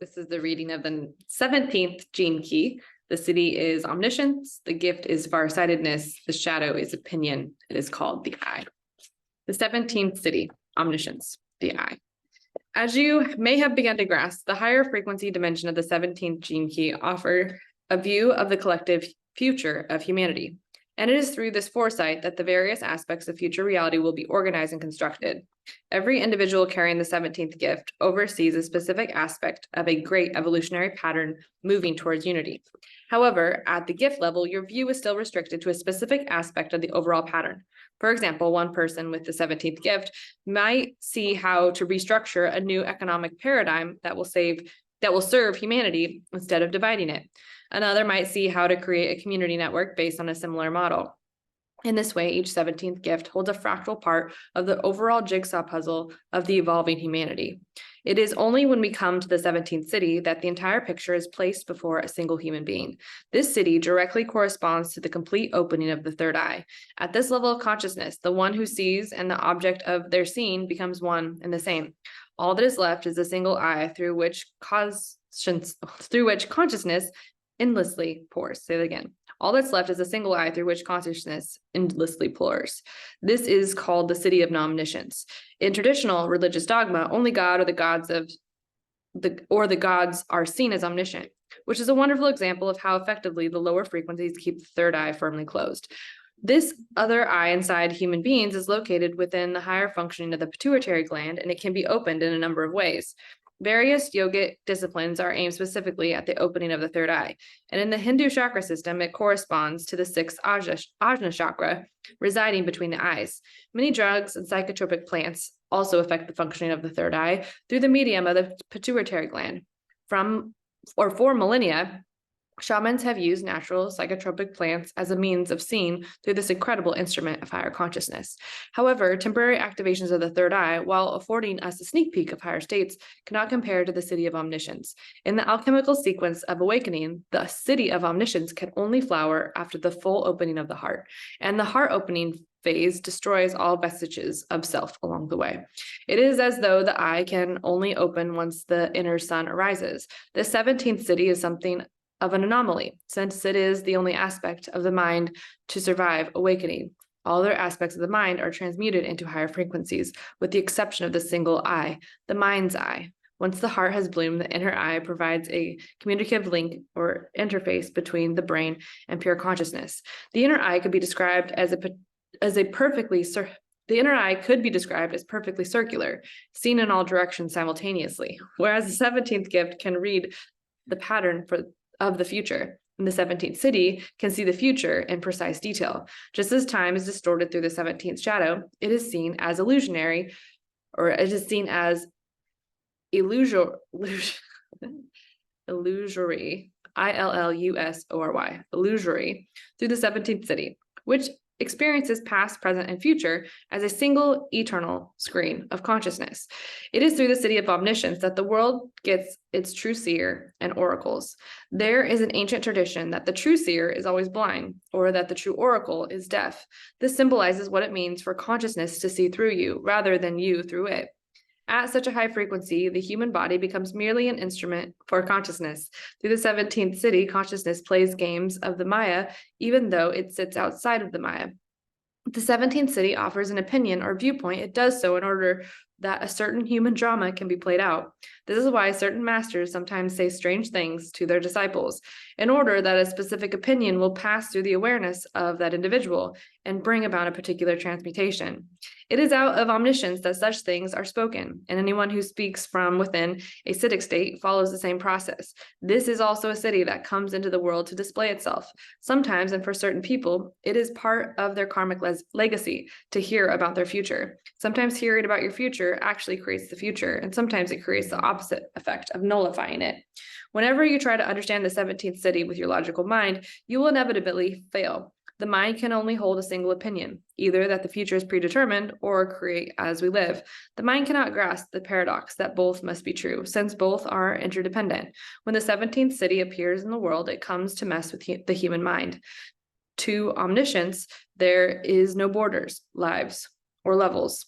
This is the reading of the 17th gene key. The city is omniscience. The gift is farsightedness. The shadow is opinion. It is called the eye. The 17th city, omniscience, the eye. As you may have begun to grasp, the higher frequency dimension of the 17th gene key offer a view of the collective future of humanity. And it is through this foresight that the various aspects of future reality will be organized and constructed. Every individual carrying the 17th gift oversees a specific aspect of a great evolutionary pattern moving towards unity. However, at the gift level, your view is still restricted to a specific aspect of the overall pattern. For example, one person with the 17th gift might see how to restructure a new economic paradigm that will serve humanity instead of dividing it. Another might see how to create a community network based on a similar model. In this way, each 17th gift holds a fractal part of the overall jigsaw puzzle of the evolving humanity. It is only when we come to the 17th city that the entire picture is placed before a single human being. This city directly corresponds to the complete opening of the third eye. At this level of consciousness, the one who sees and the object of their seeing becomes one and the same. All that is left is a single eye through which consciousness endlessly pours. Say that again. All that's left is a single eye through which consciousness endlessly pours. This is called the city of omniscience. In traditional religious dogma, only God or the gods are seen as omniscient, which is a wonderful example of how effectively the lower frequencies keep the third eye firmly closed. This other eye inside human beings is located within the higher functioning of the pituitary gland, and it can be opened in a number of ways. Various yogic disciplines are aimed specifically at the opening of the third eye. And in the Hindu chakra system, it corresponds to the sixth Ajna chakra residing between the eyes. Many drugs and psychotropic plants also affect the functioning of the third eye through the medium of the pituitary gland. For millennia, shamans have used natural psychotropic plants as a means of seeing through this incredible instrument of higher consciousness. However, temporary activations of the third eye, while affording us a sneak peek of higher states, cannot compare to the city of omniscience. In the alchemical sequence of awakening, the city of omniscience can only flower after the full opening of the heart, and the heart opening phase destroys all vestiges of self along the way. It is as though the eye can only open once the inner sun arises. The 17th city is something of an anomaly, since it is the only aspect of the mind to survive awakening. All other aspects of the mind are transmuted into higher frequencies, with the exception of the single eye, the mind's eye. Once the heart has bloomed, the inner eye provides a communicative link or interface between the brain and pure consciousness. The inner eye could be described the inner eye could be described as perfectly circular, seen in all directions simultaneously, whereas the 17th gift can read the pattern of the future. And the 17th city can see the future in precise detail. Just as time is distorted through the 17th shadow, it is seen as illusionary, or it is seen as illusory, illusory, illusory, through the 17th city, which experiences past, present, and future as a single eternal screen of consciousness. It is through the city of omniscience that the world gets its true seer and oracles. There is an ancient tradition that the true seer is always blind, or that the true oracle is deaf. This symbolizes what it means for consciousness to see through you rather than you through it. At such a high frequency, the human body becomes merely an instrument for consciousness. Through the 17th city, consciousness plays games of the Maya, even though it sits outside of the Maya. If the 17th city offers an opinion or viewpoint, it does so in order that a certain human drama can be played out. This is why certain masters sometimes say strange things to their disciples, in order that a specific opinion will pass through the awareness of that individual and bring about a particular transmutation. It is out of omniscience that such things are spoken, and anyone who speaks from within a citic state follows the same process. This is also a city that comes into the world to display itself. Sometimes, and for certain people, it is part of their karmic legacy to hear about their future. Sometimes hearing about your future actually creates the future, and sometimes it creates the opposite effect of nullifying it. Whenever you try to understand the 17th city with your logical mind, you will inevitably fail. The mind can only hold a single opinion, either that the future is predetermined or create as we live. The mind cannot grasp the paradox that both must be true, since both are interdependent. When the 17th city appears in the world, it comes to mess with the human mind. To omniscience, there is no borders, lives, or levels.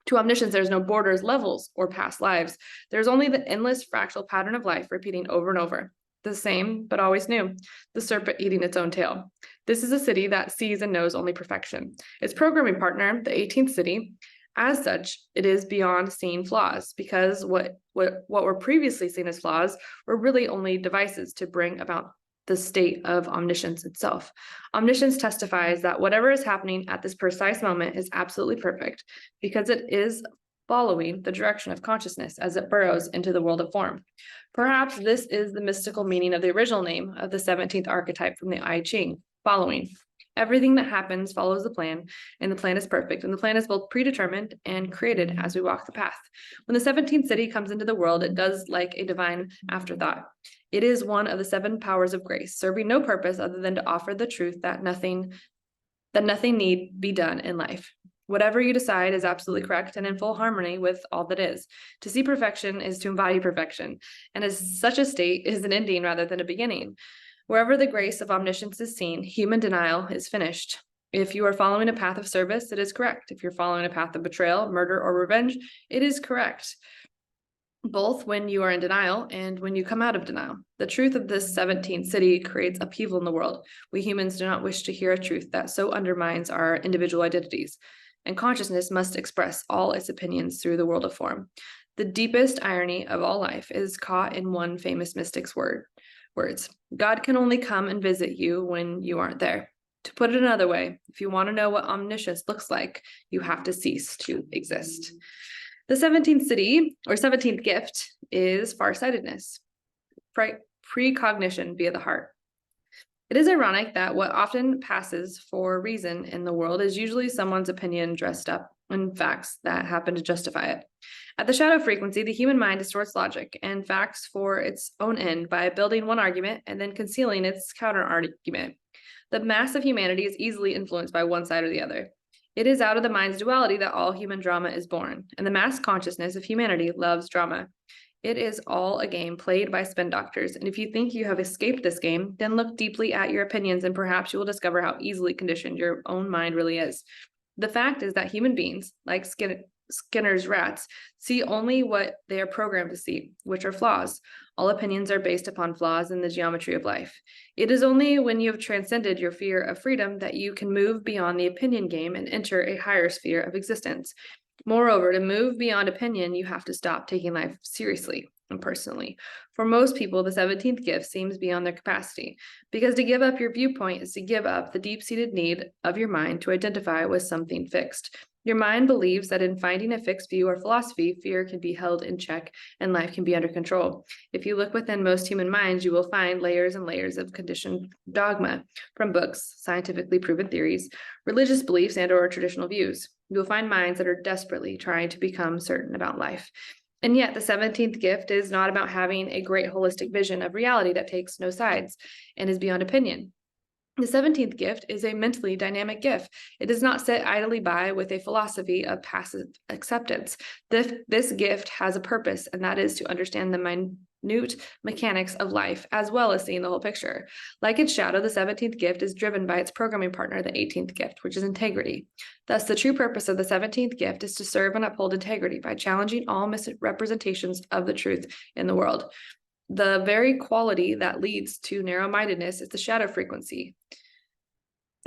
To omniscience, there's no borders, levels, or past lives. There's only the endless fractal pattern of life repeating over and over. The same, but always new. The serpent eating its own tail. This is a city that sees and knows only perfection. Its programming partner, the 18th city, as such, it is beyond seeing flaws, because what were previously seen as flaws were really only devices to bring about the state of omniscience itself. Omniscience testifies that whatever is happening at this precise moment is absolutely perfect, because it is following the direction of consciousness as it burrows into the world of form. Perhaps this is the mystical meaning of the original name of the 17th archetype from the I Ching, following. Everything that happens follows the plan, and the plan is perfect, and the plan is both predetermined and created as we walk the path. When the 17th city comes into the world, it does like a divine afterthought. It is one of the 7 powers of grace, serving no purpose other than to offer the truth that nothing need be done in life. Whatever you decide is absolutely correct and in full harmony with all that is. To see perfection is to embody perfection, and as such a state is an ending rather than a beginning. Wherever the grace of omniscience is seen, human denial is finished. If you are following a path of service, it is correct. If you're following a path of betrayal, murder, or revenge, it is correct. Both when you are in denial and when you come out of denial. The truth of this 17th city creates upheaval in the world. We humans do not wish to hear a truth that so undermines our individual identities, and consciousness must express all its opinions through the world of form. The deepest irony of all life is caught in one famous mystic's words. God can only come and visit you when you aren't there. To put it another way, if you want to know what omniscience looks like, you have to cease to exist. The 17th city, or 17th gift, is farsightedness, precognition via the heart. It is ironic that what often passes for reason in the world is usually someone's opinion dressed up in facts that happen to justify it. At the shadow frequency, the human mind distorts logic and facts for its own end by building one argument and then concealing its counter-argument. The mass of humanity is easily influenced by one side or the other. It is out of the mind's duality that all human drama is born, and the mass consciousness of humanity loves drama. It is all a game played by spin doctors, and if you think you have escaped this game, then look deeply at your opinions and perhaps you will discover how easily conditioned your own mind really is. The fact is that human beings, like Skinner's rats, see only what they are programmed to see, which are flaws. All opinions are based upon flaws in the geometry of life. It is only when you have transcended your fear of freedom that you can move beyond the opinion game and enter a higher sphere of existence. Moreover, to move beyond opinion, you have to stop taking life seriously and personally. For most people, the 17th gift seems beyond their capacity, because to give up your viewpoint is to give up the deep-seated need of your mind to identify with something fixed. Your mind believes that in finding a fixed view or philosophy, fear can be held in check and life can be under control. If you look within most human minds, you will find layers and layers of conditioned dogma from books, scientifically proven theories, religious beliefs, and/or traditional views. You will find minds that are desperately trying to become certain about life. And yet, the 17th gift is not about having a great holistic vision of reality that takes no sides and is beyond opinion. The 17th gift is a mentally dynamic gift. It does not sit idly by with a philosophy of passive acceptance. This gift has a purpose, and that is to understand the minute mechanics of life, as well as seeing the whole picture. Like its shadow, the 17th gift is driven by its programming partner, the 18th gift, which is integrity. Thus, the true purpose of the 17th gift is to serve and uphold integrity by challenging all misrepresentations of the truth in the world. The very quality that leads to narrow-mindedness is the shadow frequency.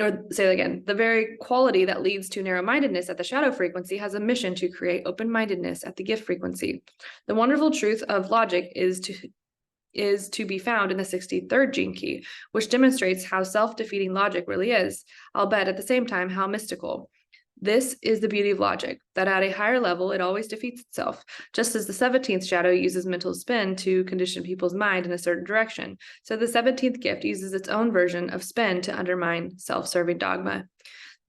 Or say it again, the very quality that leads to narrow-mindedness at the shadow frequency has a mission to create open-mindedness at the gift frequency. The wonderful truth of logic is to be found in the 63rd gene key, which demonstrates how self-defeating logic really is, albeit at the same time how mystical. This is the beauty of logic, that at a higher level, it always defeats itself, just as the 17th shadow uses mental spin to condition people's mind in a certain direction. So the 17th gift uses its own version of spin to undermine self-serving dogma.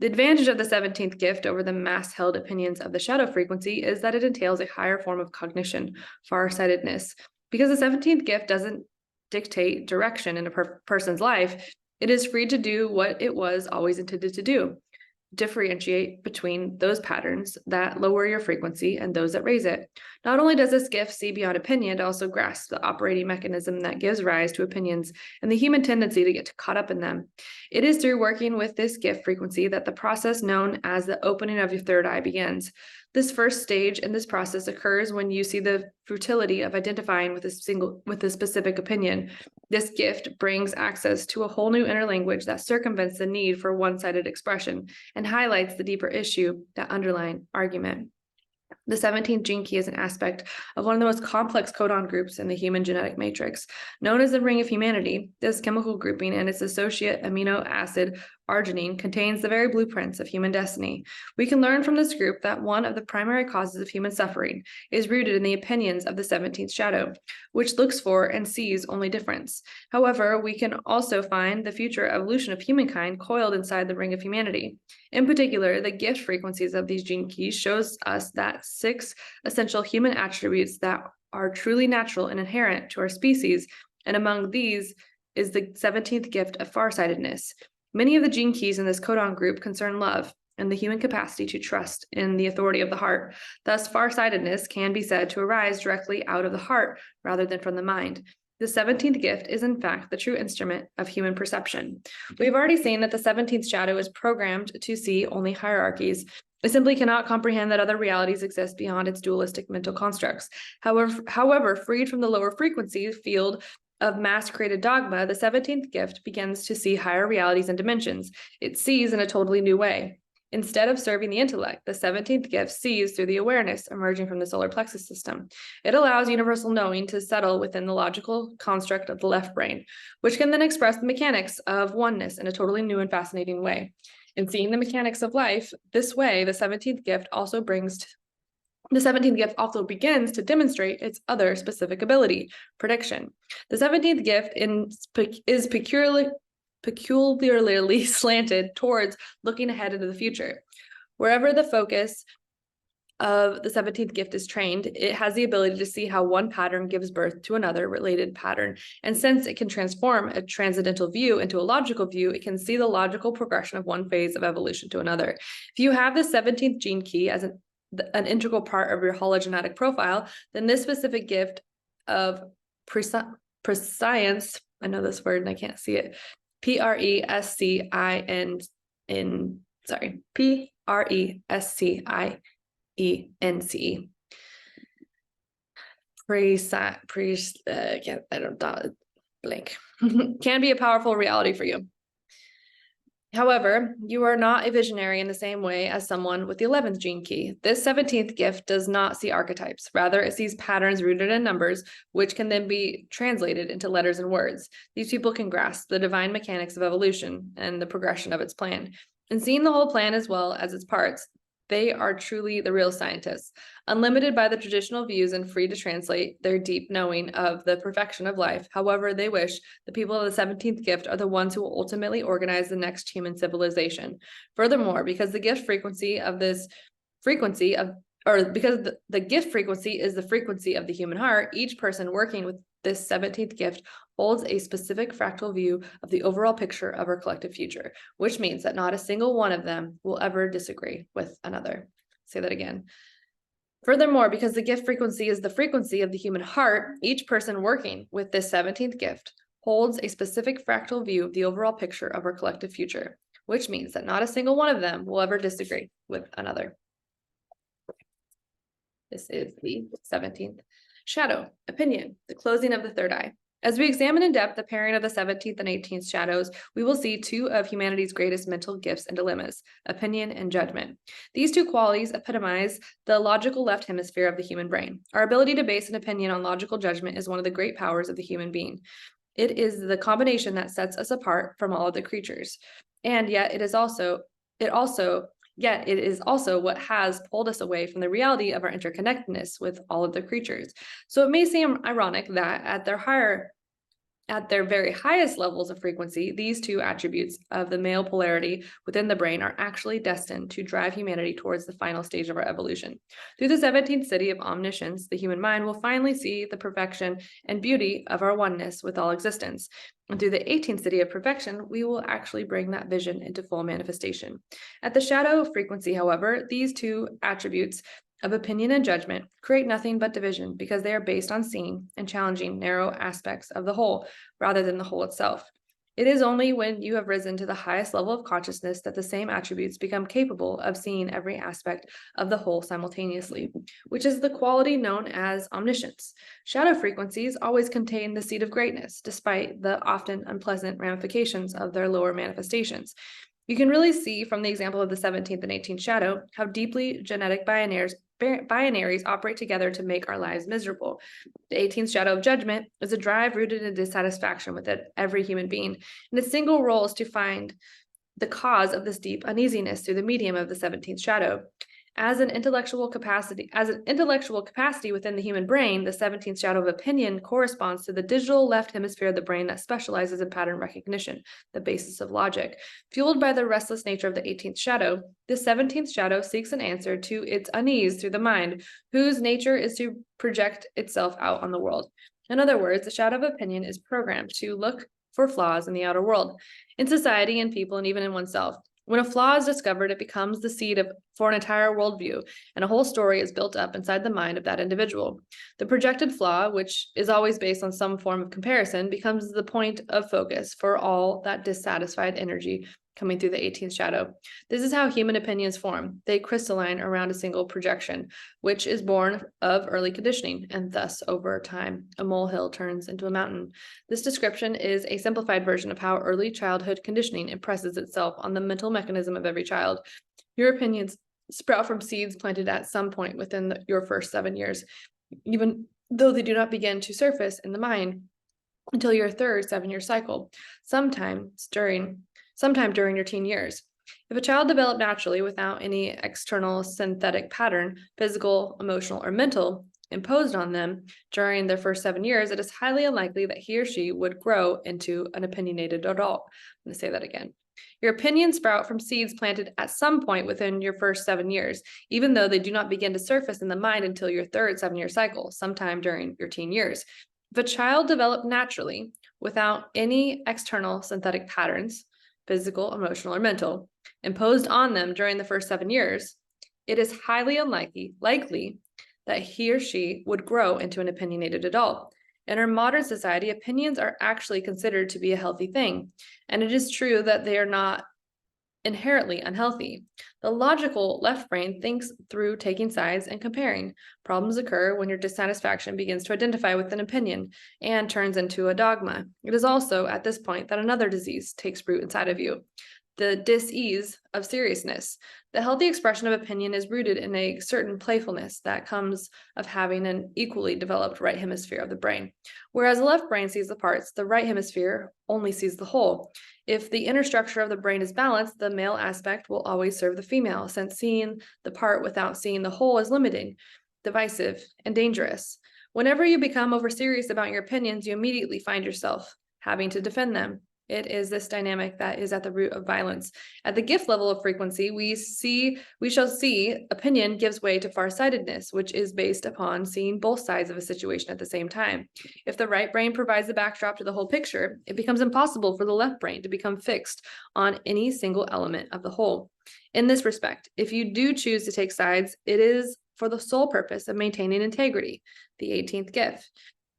The advantage of the 17th gift over the mass-held opinions of the shadow frequency is that it entails a higher form of cognition, farsightedness. Because the 17th gift doesn't dictate direction in a person's life, it is free to do what it was always intended to do. Differentiate between those patterns that lower your frequency and those that raise it. Not only does this gift see beyond opinion, it also grasps the operating mechanism that gives rise to opinions and the human tendency to get caught up in them. It is through working with this gift frequency that the process known as the opening of your third eye begins. This first stage in this process occurs when you see the futility of identifying with a specific opinion. This gift brings access to a whole new inner language that circumvents the need for one-sided expression and highlights the deeper issue that underlying argument. The 17th gene key is an aspect of one of the most complex codon groups in the human genetic matrix. Known as the Ring of Humanity, this chemical grouping and its associate amino acid arginine contains the very blueprints of human destiny. We can learn from this group that one of the primary causes of human suffering is rooted in the opinions of the 17th shadow, which looks for and sees only difference. However, we can also find the future evolution of humankind coiled inside the Ring of Humanity. In particular, the gift frequencies of these gene keys shows us that 6 essential human attributes that are truly natural and inherent to our species, and among these is the 17th gift of farsightedness. Many of the gene keys in this codon group concern love and the human capacity to trust in the authority of the heart. Thus, farsightedness can be said to arise directly out of the heart rather than from the mind. The 17th gift is, in fact, the true instrument of human perception. We've already seen that the 17th shadow is programmed to see only hierarchies. It simply cannot comprehend that other realities exist beyond its dualistic mental constructs. However, freed from the lower frequency field of mass-created dogma, the 17th gift begins to see higher realities and dimensions. It sees in a totally new way. Instead of serving the intellect, the 17th gift sees through the awareness emerging from the solar plexus system. It allows universal knowing to settle within the logical construct of the left brain, which can then express the mechanics of oneness in a totally new and fascinating way. In seeing the mechanics of life this way, the 17th gift also begins to demonstrate its other specific ability, prediction. The 17th gift is peculiarly slanted towards looking ahead into the future. Wherever the focus of the 17th gift is trained, it has the ability to see how one pattern gives birth to another related pattern. And since it can transform a transcendental view into a logical view, it can see the logical progression of one phase of evolution to another. If you have the 17th gene key as an integral part of your hologenetic profile, then this specific gift of prescience, I know this word and I can't see it, Prescience, can be a powerful reality for you. However, you are not a visionary in the same way as someone with the 11th gene key. This 17th gift does not see archetypes. Rather, it sees patterns rooted in numbers, which can then be translated into letters and words. These people can grasp the divine mechanics of evolution and the progression of its plan. And seeing the whole plan as well as its parts, they are truly the real scientists, unlimited by the traditional views and free to translate their deep knowing of the perfection of life. However they wish, the people of the 17th gift are the ones who will ultimately organize the next human civilization. Furthermore, because the gift frequency of this frequency of, or because the gift frequency is the frequency of the human heart, each person working with this 17th gift holds a specific fractal view of the overall picture of our collective future, which means that not a single one of them will ever disagree with another. Say that again. Furthermore, because the gift frequency is the frequency of the human heart, each person working with this 17th gift holds a specific fractal view of the overall picture of our collective future, which means that not a single one of them will ever disagree with another. This is the 17th shadow, opinion, the closing of the third eye. As we examine in depth the pairing of the 17th and 18th shadows, we will see two of humanity's greatest mental gifts and dilemmas, opinion and judgment. These two qualities epitomize the logical left hemisphere of the human brain. Our ability to base an opinion on logical judgment is one of the great powers of the human being. It is the combination that sets us apart from all of the creatures. And yet it is also what has pulled us away from the reality of our interconnectedness with all of the creatures. So it may seem ironic that at their very highest levels of frequency, these two attributes of the male polarity within the brain are actually destined to drive humanity towards the final stage of our evolution. Through the 17th city of omniscience, the human mind will finally see the perfection and beauty of our oneness with all existence. And through the 18th city of perfection, we will actually bring that vision into full manifestation. At the shadow frequency, however, these two attributes of opinion and judgment create nothing but division because they are based on seeing and challenging narrow aspects of the whole rather than the whole itself. It is only when you have risen to the highest level of consciousness that the same attributes become capable of seeing every aspect of the whole simultaneously, which is the quality known as omniscience. Shadow frequencies always contain the seed of greatness, despite the often unpleasant ramifications of their lower manifestations. You can really see from the example of the 17th and 18th shadow how deeply genetic binaries operate together to make our lives miserable. The 18th shadow of judgment is a drive rooted in dissatisfaction within every human being, and its single role is to find the cause of this deep uneasiness through the medium of the 17th shadow. As an intellectual capacity within the human brain, the 17th shadow of opinion corresponds to the digital left hemisphere of the brain that specializes in pattern recognition, the basis of logic. Fueled by the restless nature of the 18th shadow, the 17th shadow seeks an answer to its unease through the mind, whose nature is to project itself out on the world. In other words, the shadow of opinion is programmed to look for flaws in the outer world, in society and people, and even in oneself. When a flaw is discovered, it becomes the seed for an entire worldview, and a whole story is built up inside the mind of that individual. The projected flaw, which is always based on some form of comparison, becomes the point of focus for all that dissatisfied energy coming through the 18th shadow. This is how human opinions form. They crystalline around a single projection, which is born of early conditioning, and thus, over time, a molehill turns into a mountain. This description is a simplified version of how early childhood conditioning impresses itself on the mental mechanism of every child. Your opinions sprout from seeds planted at some point within your first 7 years, even though they do not begin to surface in the mind until your third 7-year cycle, sometime during your teen years. If a child developed naturally without any external synthetic pattern, physical, emotional, or mental, imposed on them during their first 7 years, it is highly unlikely that he or she would grow into an opinionated adult. I'm going to say that again. Your opinions sprout from seeds planted at some point within your first 7 years, even though they do not begin to surface in the mind until your third 7-year cycle, sometime during your teen years. If a child developed naturally without any external synthetic patterns, physical, emotional, or mental, imposed on them during the first 7 years, it is highly likely that he or she would grow into an opinionated adult. In our modern society, opinions are actually considered to be a healthy thing, and it is true that they are not inherently unhealthy. The logical left brain thinks through taking sides and comparing. Problems occur when your dissatisfaction begins to identify with an opinion and turns into a dogma. It is also at this point that another disease takes root inside of you, the dis-ease of seriousness. The healthy expression of opinion is rooted in a certain playfulness that comes of having an equally developed right hemisphere of the brain. Whereas the left brain sees the parts, the right hemisphere only sees the whole. If the inner structure of the brain is balanced, the male aspect will always serve the female, since seeing the part without seeing the whole is limiting, divisive, and dangerous. Whenever you become over-serious about your opinions, you immediately find yourself having to defend them. It is this dynamic that is at the root of violence. At the gift level of frequency, we shall see opinion gives way to farsightedness, which is based upon seeing both sides of a situation at the same time. If the right brain provides the backdrop to the whole picture, it becomes impossible for the left brain to become fixed on any single element of the whole. In this respect, if you do choose to take sides, it is for the sole purpose of maintaining integrity, the 18th gift.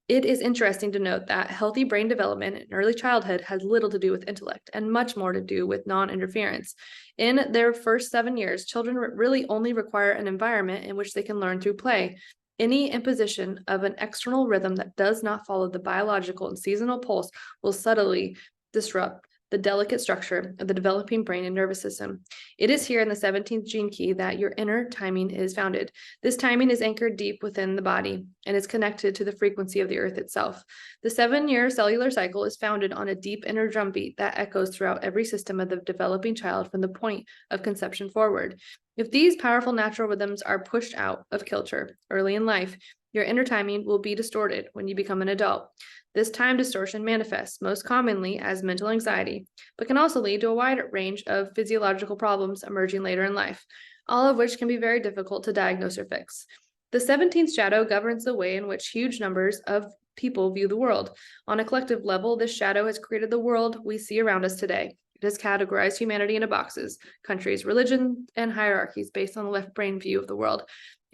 It is interesting to note that healthy brain development in early childhood has little to do with intellect and much more to do with non-interference. In their first 7 years, children really only require an environment in which they can learn through play. Any imposition of an external rhythm that does not follow the biological and seasonal pulse will subtly disrupt the delicate structure of the developing brain and nervous system. It is here in the 17th gene key that your inner timing is founded. This timing is anchored deep within the body and is connected to the frequency of the earth itself. The 7-year cellular cycle is founded on a deep inner drumbeat that echoes throughout every system of the developing child from the point of conception forward. If these powerful natural rhythms are pushed out of kilter early in life, your inner timing will be distorted when you become an adult. This time distortion manifests most commonly as mental anxiety, but can also lead to a wide range of physiological problems emerging later in life, all of which can be very difficult to diagnose or fix. The 17th shadow governs the way in which huge numbers of people view the world. On a collective level, this shadow has created the world we see around us today. It has categorized humanity into boxes, countries, religion, and hierarchies based on the left brain view of the world.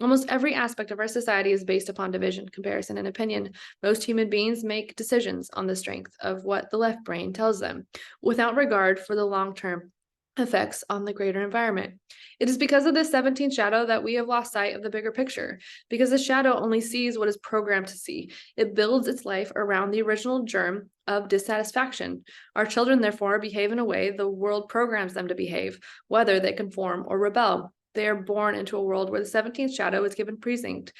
Almost every aspect of our society is based upon division, comparison, and opinion. Most human beings make decisions on the strength of what the left brain tells them, without regard for the long-term effects on the greater environment. It is because of this 17th shadow that we have lost sight of the bigger picture, because the shadow only sees what is programmed to see. It builds its life around the original germ of dissatisfaction. Our children, therefore, behave in a way the world programs them to behave, whether they conform or rebel. They are born into a world where the 17th shadow is given precinct,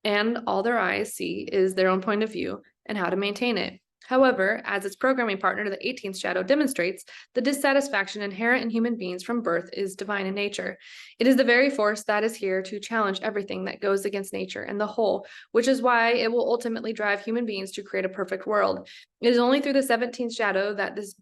and all their eyes see is their own point of view and how to maintain it. However, as its programming partner, the 18th shadow demonstrates, the dissatisfaction inherent in human beings from birth is divine in nature. It is the very force that is here to challenge everything that goes against nature and the whole, which is why it will ultimately drive human beings to create a perfect world. It is only through the 17th shadow that this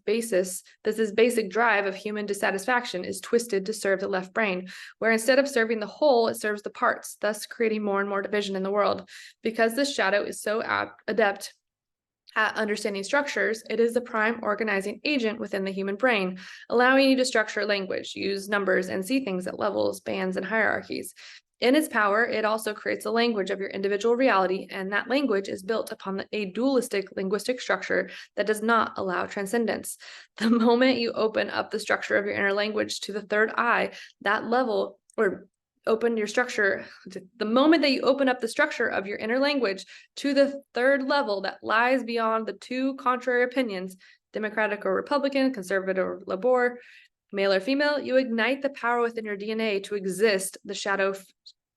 basic drive of human dissatisfaction is twisted to serve the left brain, where instead of serving the whole, it serves the parts, thus creating more and more division in the world. Because this shadow is so adept at understanding structures, it is the prime organizing agent within the human brain, allowing you to structure language, use numbers, and see things at levels, bands, and hierarchies. In its power, it also creates a language of your individual reality, and that language is built upon a dualistic linguistic structure that does not allow transcendence. The moment you open up the structure of your inner language to the third eye, that level, or open your structure, the moment that you open up the structure of your inner language to the third level that lies beyond the two contrary opinions, Democratic or Republican, conservative or Labor, male or female, you ignite the power within your DNA to exist the shadow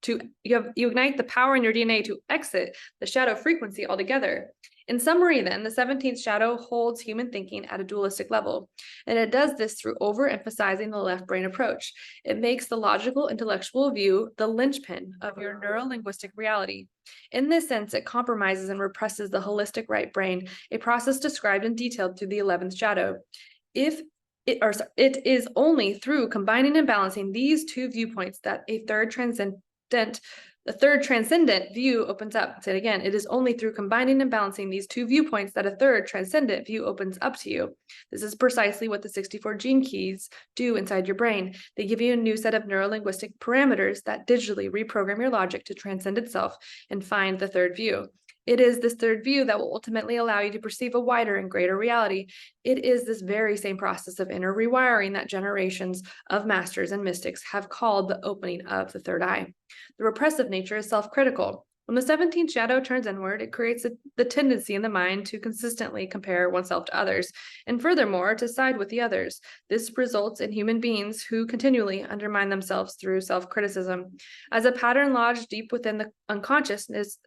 you ignite the power in your DNA to exit the shadow frequency altogether. In summary, then, the 17th shadow holds human thinking at a dualistic level, and it does this through overemphasizing the left brain approach. It makes the logical intellectual view the linchpin of your neurolinguistic reality. In this sense, it compromises and represses the holistic right brain, a process described in detail through the 11th shadow. It is only through combining and balancing these two viewpoints that the third transcendent view opens up. Say it again. It is only through combining and balancing these two viewpoints that a third transcendent view opens up to you. This is precisely what the 64 gene keys do inside your brain. They give you a new set of neurolinguistic parameters that digitally reprogram your logic to transcend itself and find the third view. It is this third view that will ultimately allow you to perceive a wider and greater reality. It is this very same process of inner rewiring that generations of masters and mystics have called the opening of the third eye. The repressive nature is self-critical. When the 17th shadow turns inward, it creates the tendency in the mind to consistently compare oneself to others, and furthermore, to side with the others. This results in human beings who continually undermine themselves through self-criticism. As a pattern lodged deep within the unconsciousness,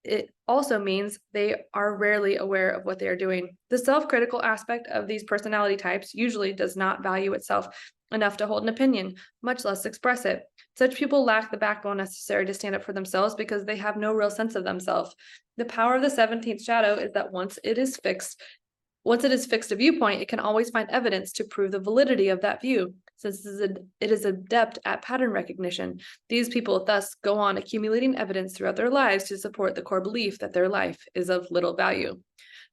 it also means they are rarely aware of what they are doing. The self-critical aspect of these personality types usually does not value itself enough to hold an opinion, much less express it. Such people lack the backbone necessary to stand up for themselves because they have no real sense of themselves. The power of the 17th shadow is that once it is fixed a viewpoint, it can always find evidence to prove the validity of that view. Since it is adept at pattern recognition, these people thus go on accumulating evidence throughout their lives to support the core belief that their life is of little value.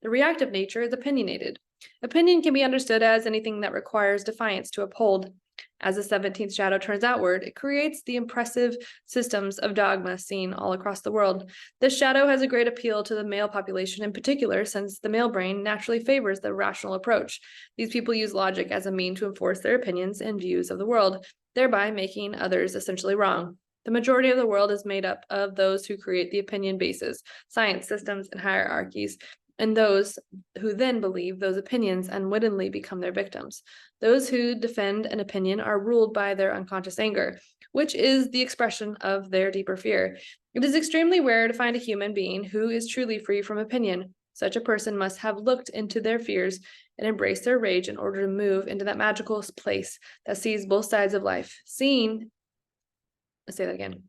The reactive nature is opinionated. Opinion can be understood as anything that requires defiance to uphold. As the 17th shadow turns outward, it creates the impressive systems of dogma seen all across the world. This shadow has a great appeal to the male population in particular, since the male brain naturally favors the rational approach. These people use logic as a mean to enforce their opinions and views of the world, thereby making others essentially wrong. The majority of the world is made up of those who create the opinion bases, science systems, and hierarchies, and those who then believe those opinions unwittingly become their victims. Those who defend an opinion are ruled by their unconscious anger, which is the expression of their deeper fear. It is extremely rare to find a human being who is truly free from opinion. Such a person must have looked into their fears and embraced their rage in order to move into that magical place that sees both sides of life. Let's say that again.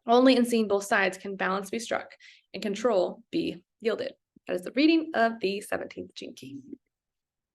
Only in seeing both sides can balance be struck and control be yielded. That is the reading of the 17th gene key.